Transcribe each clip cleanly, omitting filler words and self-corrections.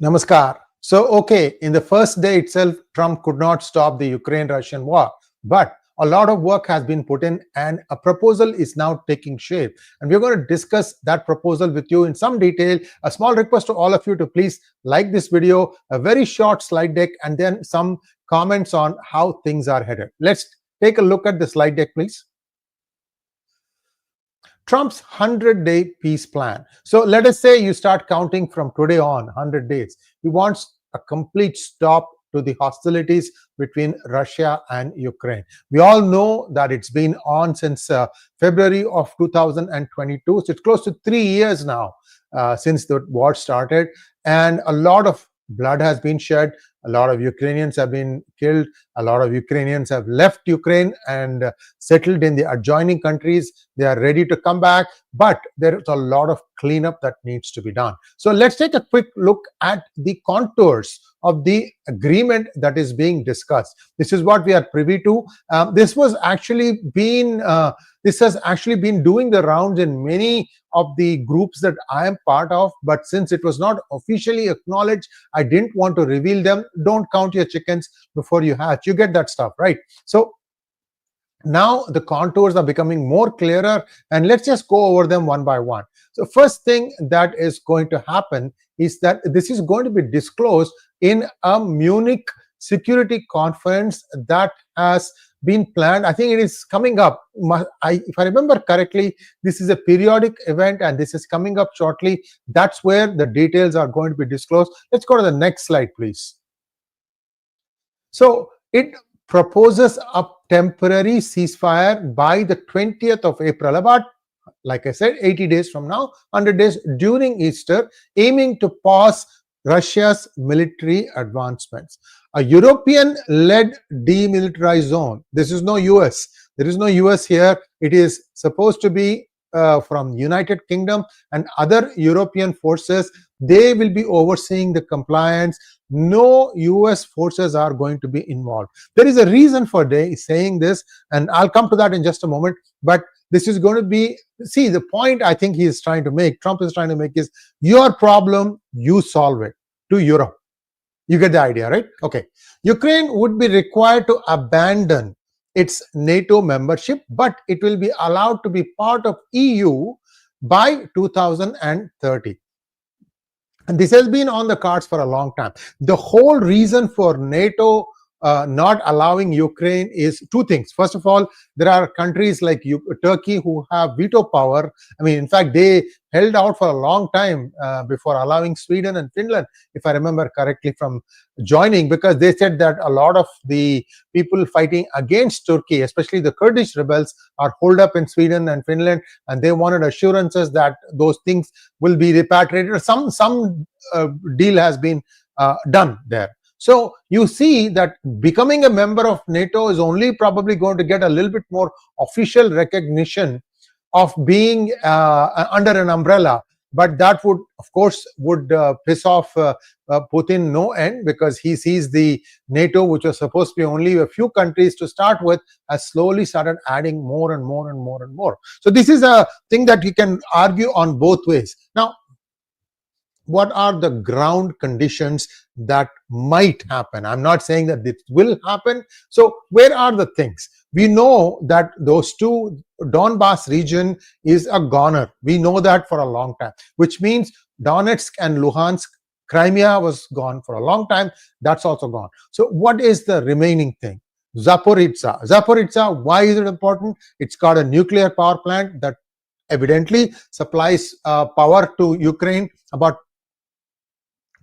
Namaskar. Okay, in the first day itself, Trump could not stop the Ukraine-Russian war, but a lot of work has been put in and a proposal is now taking shape. And we're going to discuss that proposal with you in some detail. A small request to all of you to please like this video, a very short slide deck, and then some comments on how things are headed. Let's take a look at the slide deck, please. Trump's 100-day peace plan. So let us say you start counting from today on, 100 days. He wants a complete stop to the hostilities between Russia and Ukraine. We all know that it's been on since February of 2022. So it's close to 3 years now since the war started, and a lot of blood has been shed. A lot of Ukrainians have been killed. A lot of Ukrainians have left Ukraine and settled in the adjoining countries. They are ready to come back, but there is a lot of cleanup that needs to be done. So let's take a quick look at the contours of the agreement that is being discussed. This is what we are privy to. This has actually been doing the rounds in many of the groups that I am part of, but since it was not officially acknowledged, I didn't want to reveal them. Don't count your chickens before you hatch. You get that stuff, right? So now the contours are becoming more clearer, and let's just go over them one by one. So first thing that is going to happen is that this is going to be disclosed in a Munich security conference that has been planned. I think it is coming up. If I remember correctly, this is a periodic event and this is coming up shortly. That's where the details are going to be disclosed. Let's go to the next slide, please. So it proposes a temporary ceasefire by the 20th of April, about, like I said, 80 days from now, 100 days during Easter, aiming to pause Russia's military advancements. A European-led demilitarized zone. This is no US. There is no US here. It is supposed to be from United Kingdom and other European forces. They will be overseeing the compliance. No US forces are going to be involved. There is a reason for saying this, and I'll come to that in just a moment. But this is going to be, see, the point I think he is trying to make, Trump is trying to make, is your problem, you solve it to Europe. You get the idea, right? Okay. Ukraine would be required to abandon its NATO membership, but it will be allowed to be part of EU by 2030. And this has been on the cards for a long time. The whole reason for NATO not allowing Ukraine is two things. First of all, there are countries like Turkey who have veto power. I mean, in fact, they held out for a long time before allowing Sweden and Finland, if I remember correctly, from joining, because they said that a lot of the people fighting against Turkey, especially the Kurdish rebels, are holed up in Sweden and Finland, and they wanted assurances that those things will be repatriated. Some deal has been done there. So you see that becoming a member of NATO is only probably going to get a little bit more official recognition of being under an umbrella. But that would, of course, piss off Putin no end, because he sees the NATO, which was supposed to be only a few countries to start with, has slowly started adding more and more and more and more. So this is a thing that you can argue on both ways. Now, what are the ground conditions that might happen? I'm not saying that this will happen. So where are the things? We know that those two, Donbass region is a goner. We know that for a long time, which means Donetsk and Luhansk, Crimea was gone for a long time. That's also gone. So what is the remaining thing? Zaporizhzhia. Zaporizhzhia, why is it important? It's got a nuclear power plant that evidently supplies power to Ukraine. About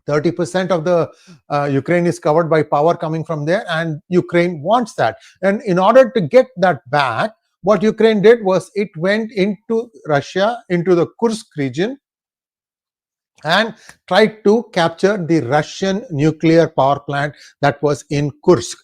30% of the Ukraine is covered by power coming from there, and Ukraine wants that. And in order to get that back, what Ukraine did was it went into Russia, into the Kursk region, and tried to capture the Russian nuclear power plant that was in Kursk.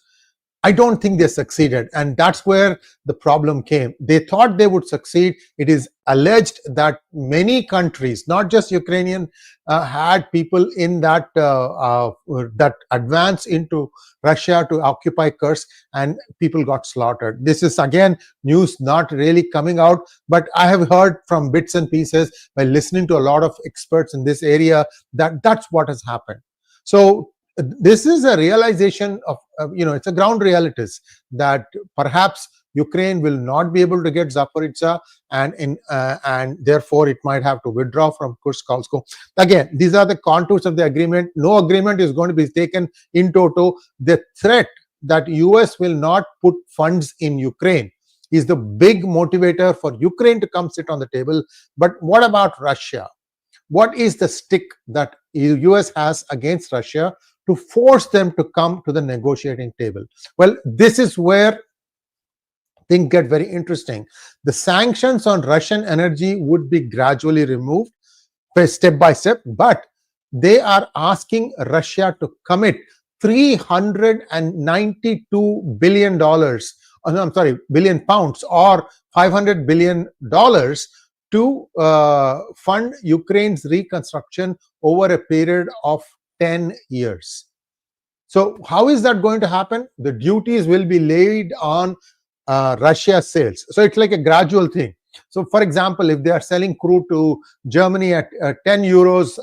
I don't think they succeeded, and that's where the problem came. They thought they would succeed. It is alleged that many countries, not just Ukrainian, had people in that that advance into Russia to occupy Kursk, and people got slaughtered. This is again news not really coming out, but I have heard from bits and pieces by listening to a lot of experts in this area that that's what has happened. So this is a realization of, it's a ground realities that perhaps Ukraine will not be able to get Zaporizhzhia, and therefore it might have to withdraw from 𝗥𝗘𝗙𝗪. Again, these are the contours of the agreement. No agreement is going to be taken in toto. The threat that US will not put funds in Ukraine is the big motivator for Ukraine to come sit on the table. But what about Russia? What is the stick that US has against Russia to force them to come to the negotiating table? Well, this is where things get very interesting. The sanctions on Russian energy would be gradually removed step by step, but they are asking Russia to commit $392 billion, billion pounds, or $500 billion to fund Ukraine's reconstruction over a period of 10 years. So how is that going to happen? The duties will be laid on Russia's sales. So it's like a gradual thing. So for example, if they are selling crude to Germany at 10 euros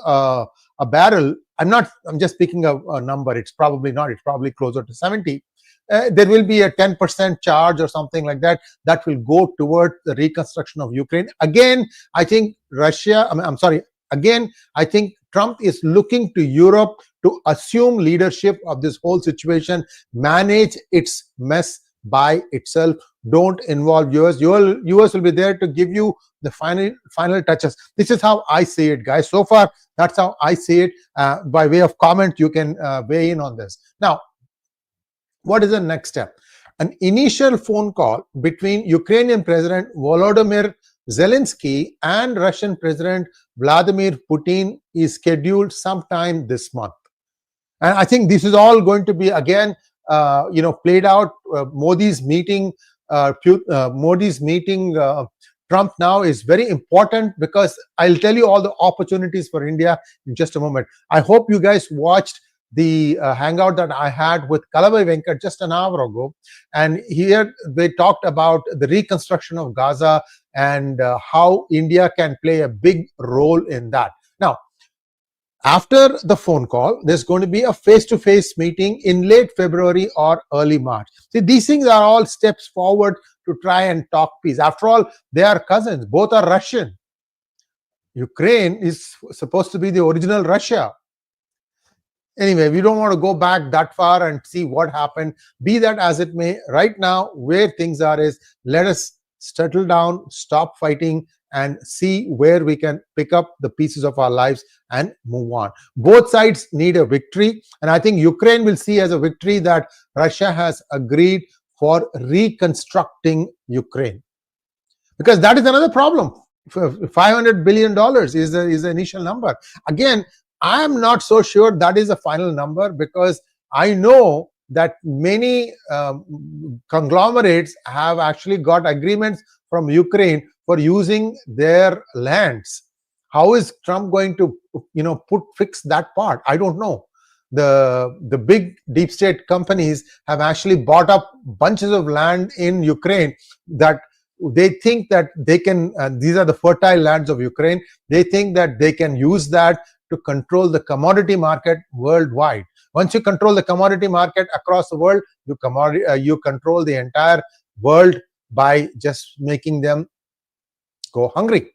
a barrel, I'm just picking a number. It's probably not. It's probably closer to 70. There will be a 10% charge or something like that that will go toward the reconstruction of Ukraine. Again, I think I think Trump is looking to Europe to assume leadership of this whole situation, manage its mess by itself. Don't involve US. US will be there to give you the final touches. This is how I see it, guys. So far, that's how I see it. By way of comment, you can weigh in on this. Now, what is the next step? An initial phone call between Ukrainian President Volodymyr Zelensky and Russian President Vladimir Putin is scheduled sometime this month. And I think this is all going to be, again, played out. Modi's meeting Trump now is very important, because I'll tell you all the opportunities for India in just a moment. I hope you guys watched the hangout that I had with 𝗪𝗏𝗿 𝗪𝗏 just an hour ago, and here they talked about the reconstruction of Gaza and how India can play a big role in that. Now, after the phone call, there's going to be a face-to-face meeting in late February or early March. See, these things are all steps forward to try and talk peace. After all, they are cousins. Both are Russian. Ukraine is supposed to be the original Russia. Anyway, we don't want to go back that far and see what happened. Be that as it may, right now, where things are is, let us settle down, stop fighting, and see where we can pick up the pieces of our lives and move on. Both sides need a victory, and I think Ukraine will see as a victory that Russia has agreed for reconstructing Ukraine. Because that is another problem. $500 billion is the initial number. Again, I am not so sure that is the final number, because I know that many conglomerates have actually got agreements from Ukraine for using their lands. How is Trump going to fix that part? I don't know. The big deep state companies have actually bought up bunches of land in Ukraine that they think that they can, these are the fertile lands of Ukraine, they think that they can use that to control the commodity market worldwide. Once you control the commodity market across the world, you control the entire world by just making them go hungry.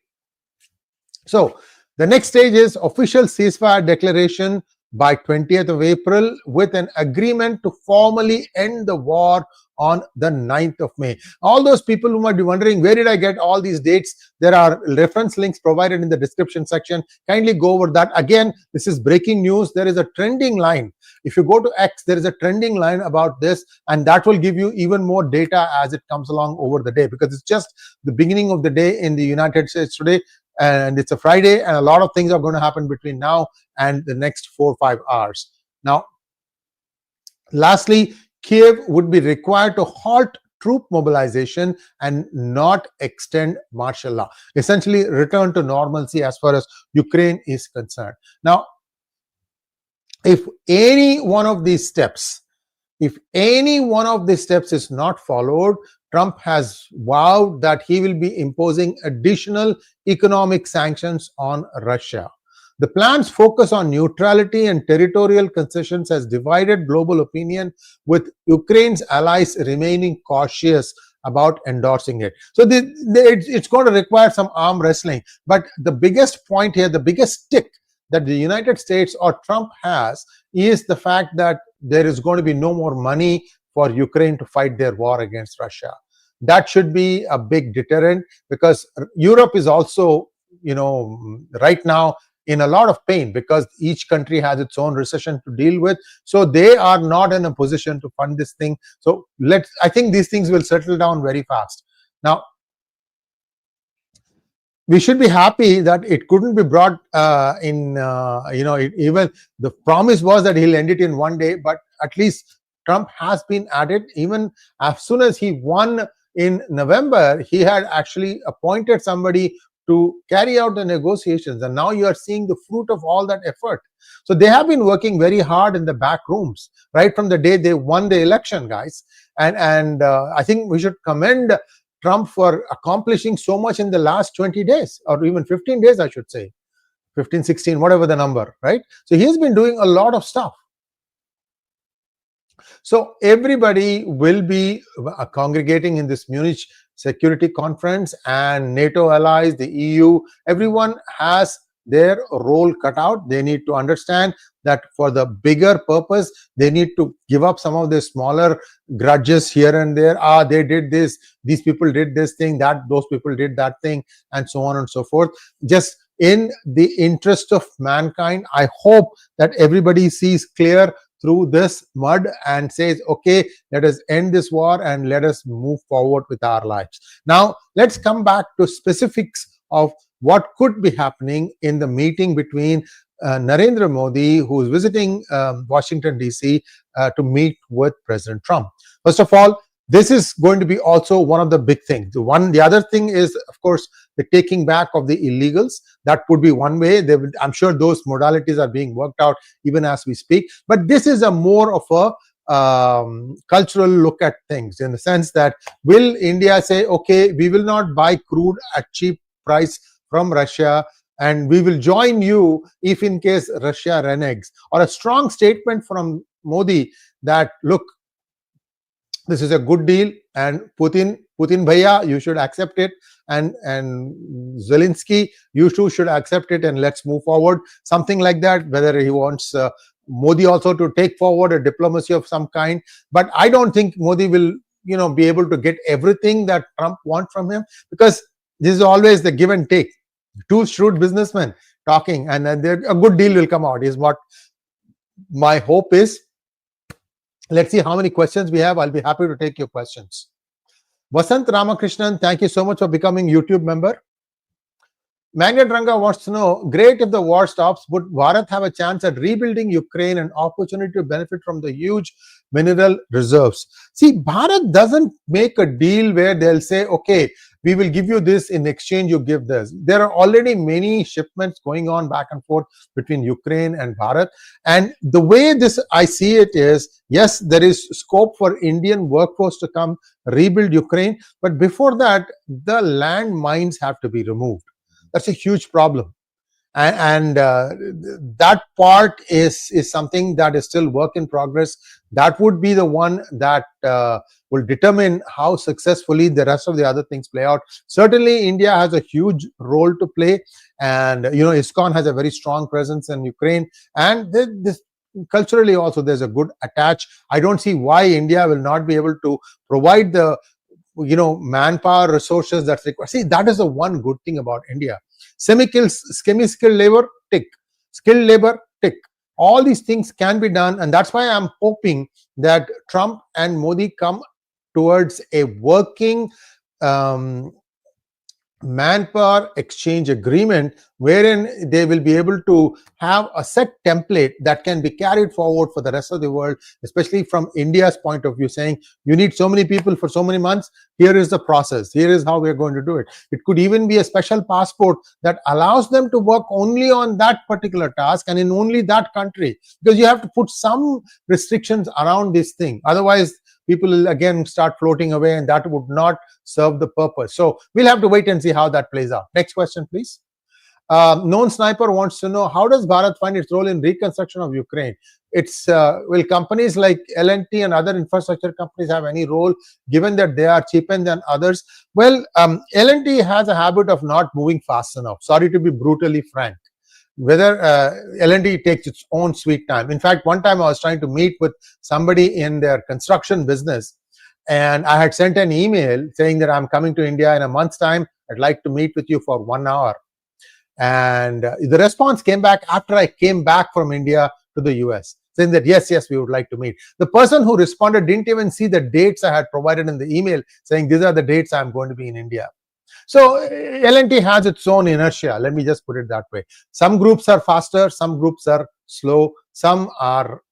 So the next stage is official ceasefire declaration by 20th of April, with an agreement to formally end the war on the 9th of May. All those people who might be wondering, where did I get all these dates? There are reference links provided in the description section. Kindly go over that. Again, this is breaking news. There is a trending line. If you go to X, there is a trending line about this, and that will give you even more data as it comes along over the day, because it's just the beginning of the day in the United States today, and it's a Friday, and a lot of things are going to happen between now and the next 4 or 5 hours. Now, lastly, Kiev would be required to halt troop mobilization and not extend martial law. Essentially, return to normalcy as far as Ukraine is concerned. Now, if any one of these steps is not followed, Trump has vowed that he will be imposing additional economic sanctions on Russia. The plan's focus on neutrality and territorial concessions has divided global opinion, with Ukraine's allies remaining cautious about endorsing it. So it's going to require some arm wrestling. But the biggest point here, the biggest stick that the United States or Trump has, is the fact that there is going to be no more money for Ukraine to fight their war against Russia. That should be a big deterrent, because Europe is also, right now in a lot of pain, because each country has its own recession to deal with. So they are not in a position to fund this thing. So I think these things will settle down very fast. Now, we should be happy that it couldn't be brought even the promise was that he'll end it in one day, but at least Trump has been at it. Even as soon as he won in November, he had actually appointed somebody to carry out the negotiations, and now you are seeing the fruit of all that effort. So they have been working very hard in the back rooms right from the day they won the election, guys. And I think we should commend Trump for accomplishing so much in the last 20 days, or even 15 days, I should say, 15, 16, whatever the number, right? So he's been doing a lot of stuff. So everybody will be congregating in this Munich Security Conference, and NATO allies, the EU, everyone has their role cut out. They need to understand that for the bigger purpose, they need to give up some of the smaller grudges here and there. They did this, these people did this thing, those people did that thing, and so on and so forth. Just in the interest of mankind, I hope that everybody sees clear through this mud and says, okay, let us end this war and let us move forward with our lives. Now, let's come back to specifics of what could be happening in the meeting between Narendra Modi, who is visiting Washington, D.C. To meet with President Trump. First of all, this is going to be also one of the big things. The other thing is, of course, the taking back of the illegals. That would be one way. I'm sure those modalities are being worked out even as we speak. But this is a more of a cultural look at things, in the sense that, will India say, okay, we will not buy crude at cheap price from Russia, and we will join you if in case Russia reneges? Or a strong statement from Modi that, look, this is a good deal, and Putin bhaiya, you should accept it, and Zelensky, you too should accept it, and let's move forward. Something like that. Whether he wants Modi also to take forward a diplomacy of some kind, but I don't think Modi will, be able to get everything that Trump wants from him, because this is always the give and take. Two shrewd businessmen talking, and then a good deal will come out, is what my hope is. Let's see how many questions we have. I'll be happy to take your questions. Vasant Ramakrishnan, thank you so much for becoming YouTube member. Magnet Ranga wants to know, great if the war stops, would Bharat have a chance at rebuilding Ukraine and opportunity to benefit from the huge mineral reserves? See, Bharat doesn't make a deal where they'll say, okay, we will give you this, in exchange you give this. There are already many shipments going on back and forth between Ukraine and Bharat. And the way I see it is, yes, there is scope for Indian workforce to come rebuild Ukraine. But before that, the land mines have to be removed. That's a huge problem. And that part is something that is still work in progress. That would be the one that will determine how successfully the rest of the other things play out. Certainly, India has a huge role to play, and ISKCON has a very strong presence in Ukraine, and this culturally also there's a good attach. I don't see why India will not be able to provide the manpower resources that's required. See, that is the one good thing about India. Semi-skilled labor, tick. Skilled labor, tick. All these things can be done, and that's why I'm hoping that Trump and Modi come towards a working manpower exchange agreement, wherein they will be able to have a set template that can be carried forward for the rest of the world, especially from India's point of view, saying, you need so many people for so many months, here is the process, here is how we're going to do it. It could even be a special passport that allows them to work only on that particular task and in only that country, because you have to put some restrictions around this thing. Otherwise, people will again start floating away, and that would not serve the purpose. So we'll have to wait and see how that plays out. Next question, please. Known Sniper wants to know, how does Bharat find its role in reconstruction of Ukraine? It's will companies like L&T and other infrastructure companies have any role, given that they are cheaper than others? Well, L&T has a habit of not moving fast enough. Sorry to be brutally frank. Whether L&T takes its own sweet time. In fact, one time I was trying to meet with somebody in their construction business, and I had sent an email saying that I'm coming to India in a month's time. I'd like to meet with you for 1 hour. And the response came back after I came back from India to the US, saying that yes, we would like to meet. The person who responded didn't even see the dates I had provided in the email, saying these are the dates I'm going to be in India. So L&T has its own inertia. Let me just put it that way. Some groups are faster, some groups are slow, some are,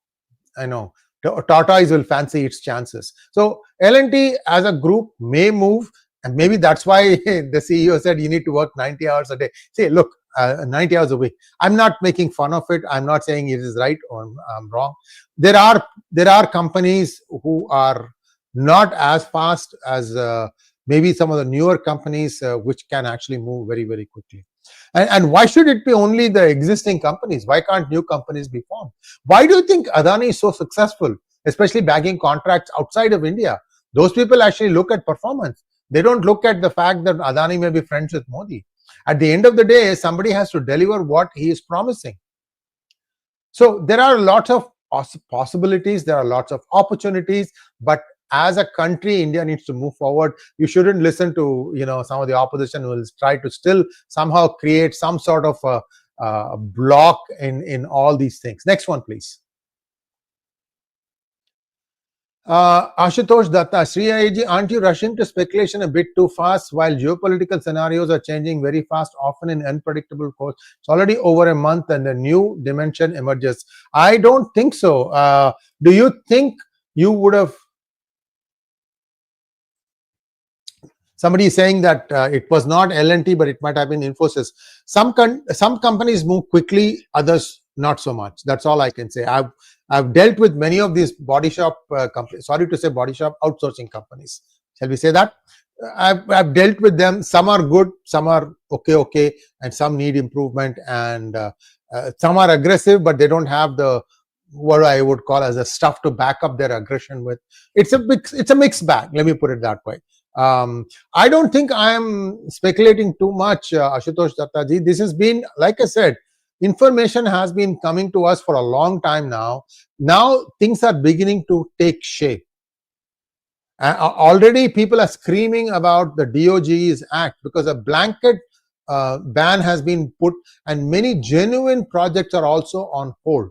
tortoise will fancy its chances. So L&T as a group may move, and maybe that's why the CEO said you need to work 90 hours a day. Say, look, 90 hours a week. I'm not making fun of it. I'm not saying it is right or I'm wrong. There are companies who are not as fast as maybe some of the newer companies which can actually move very, very quickly. And why should it be only the existing companies? Why can't new companies be formed? Why do you think Adani is so successful, especially bagging contracts outside of India? Those people actually look at performance. They don't look at the fact that Adani may be friends with Modi. At the end of the day, somebody has to deliver what he is promising. So there are lots of possibilities, there are lots of opportunities, but as a country, India needs to move forward. You shouldn't listen to some of the opposition who will try to still somehow create some sort of a block in all these things. Next one, please. Ashutosh Datta, Sree Iyer ji, aren't you rushing to speculation a bit too fast while geopolitical scenarios are changing very fast, often in unpredictable course? It's already over a month and a new dimension emerges. I don't think so. Do you think you would have... Somebody is saying that it was not L&T, but it might have been Infosys. Some companies move quickly, others not so much. That's all I can say. I've dealt with many of these body shop companies. Sorry to say body shop outsourcing companies. Shall we say that? I've dealt with them. Some are good, some are okay, and some need improvement, and some are aggressive, but they don't have the what I would call as a stuff to back up their aggression with. It's a mixed bag. Let me put it that way. I don't think I am speculating too much, Ashutosh Dattaji. This has been, like I said, information has been coming to us for a long time now. Now things are beginning to take shape. Already people are screaming about the DOGE's act because a blanket ban has been put, and many genuine projects are also on hold.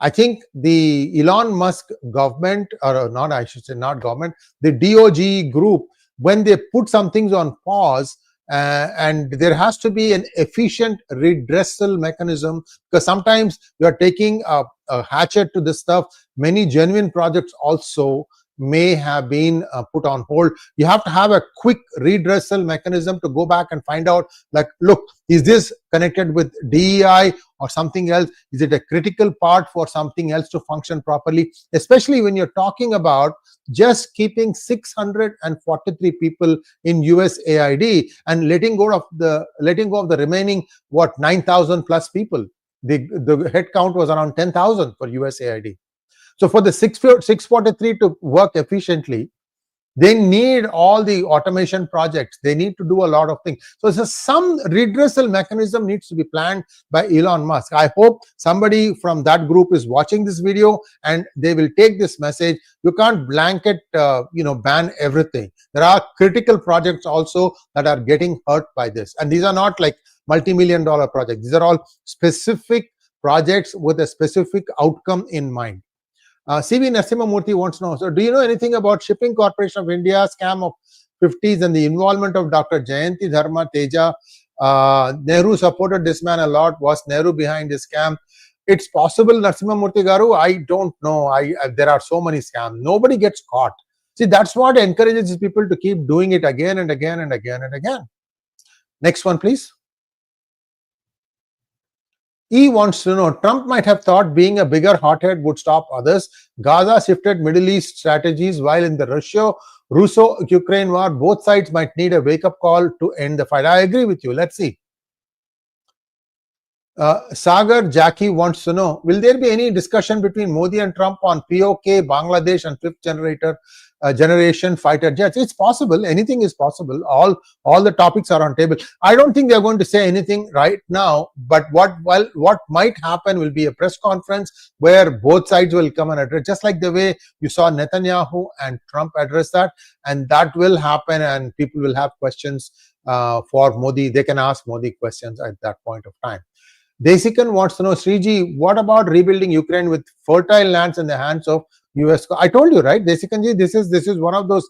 I think the Elon Musk government, or not, I should say not government, the DOGE group, when they put some things on pause, and there has to be an efficient redressal mechanism, because sometimes you are taking a hatchet to this stuff. Many genuine projects also may have been put on hold. You have to have a quick redressal mechanism to go back and find out, like, look, is this connected with DEI or something else? Is it a critical part for something else to function properly? Especially when you're talking about just keeping 643 people in USAID and letting go of the remaining 9,000 plus people. The head count was around 10,000 for USAID. So for the 643 to work efficiently, they need all the automation projects. They need to do a lot of things. So some redressal mechanism needs to be planned by Elon Musk. I hope somebody from that group is watching this video and they will take this message. You can't blanket, ban everything. There are critical projects also that are getting hurt by this. And these are not like multi-million-dollar projects. These are all specific projects with a specific outcome in mind. C.V. Narasimhamurthy wants to know, so do you know anything about Shipping Corporation of India scam of 50s and the involvement of Dr. Jayanthi Dharma Teja? Nehru supported this man a lot. Was Nehru behind this scam? It's possible, Narasimhamurthy Garu. I don't know. There are so many scams. Nobody gets caught. See, that's what encourages people to keep doing it again and again and again and again. Next one, please. E wants to know, Trump might have thought being a bigger hothead would stop others. Gaza shifted Middle East strategies, while in the Russo-Ukraine war, both sides might need a wake-up call to end the fight. I agree with you. Let's see. Sagar Jackie wants to know, will there be any discussion between Modi and Trump on POK, Bangladesh and fifth generation fighter jets? It's possible. Anything is possible. All the topics are on table. I don't think they're going to say anything right now, but what might happen will be a press conference where both sides will come and address, just like the way you saw Netanyahu and Trump address that, and that will happen, and people will have questions for Modi. They can ask Modi questions at that point of time. 𝗟𝗏𝗏 wants to know, Sree, what about rebuilding Ukraine with fertile lands in the hands of US? I told you, right, 𝗟𝗏𝗏𝗏, this is one of those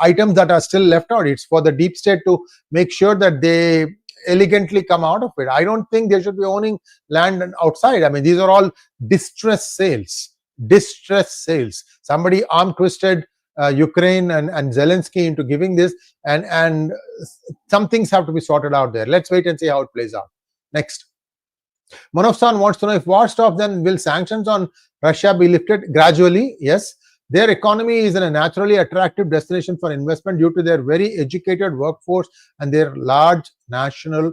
items that are still left out. It's for the deep state to make sure that they elegantly come out of it. I don't think they should be owning land outside. I mean, these are all distress sales. Somebody arm twisted Ukraine and Zelensky into giving this, and some things have to be sorted out there. Let's wait and see how it plays out. Next. Manofsan wants to know, if war stops, then will sanctions on Russia be lifted gradually? Yes. Their economy is in a naturally attractive destination for investment due to their very educated workforce and their large natural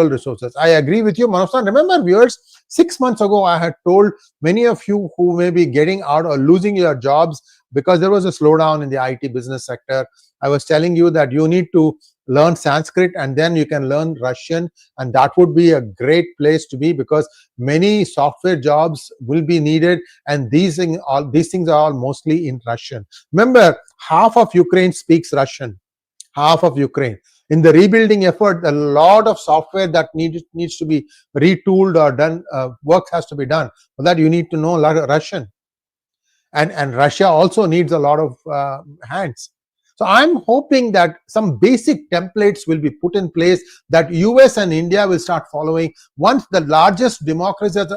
resources. I agree with you, Manofsan. Remember, viewers, 6 months ago, I had told many of you who may be getting out or losing your jobs because there was a slowdown in the IT business sector. I was telling you that you need to learn Sanskrit and then you can learn Russian, and that would be a great place to be because many software jobs will be needed, and these things are all mostly in Russian. Remember, half of Ukraine speaks Russian. Half of Ukraine. In the rebuilding effort, a lot of software that needs to be retooled or done, work has to be done. For that, you need to know a lot of Russian. And Russia also needs a lot of hands. So I'm hoping that some basic templates will be put in place that US and India will start following. Once the largest democracies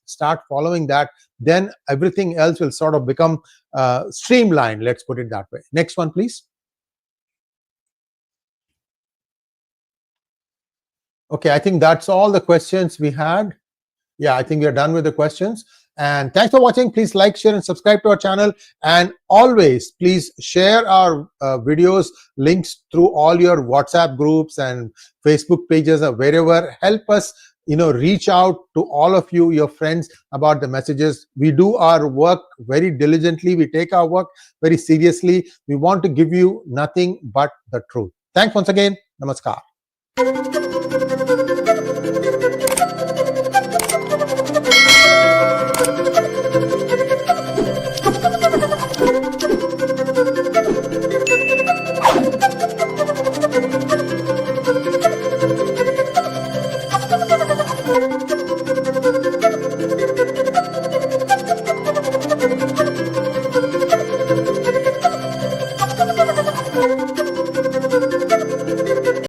start following that, then everything else will sort of become streamlined. Let's put it that way. Next one, please. Okay, I think that's all the questions we had. Yeah, I think we are done with the questions. And thanks for watching. Please like, share and subscribe to our channel, and always please share our videos, links through all your WhatsApp groups and Facebook pages or wherever. Help us reach out to all of you, your friends, about the messages. We do our work very diligently. We take our work very seriously. We want to give you nothing but the truth. Thanks once again. Namaskar.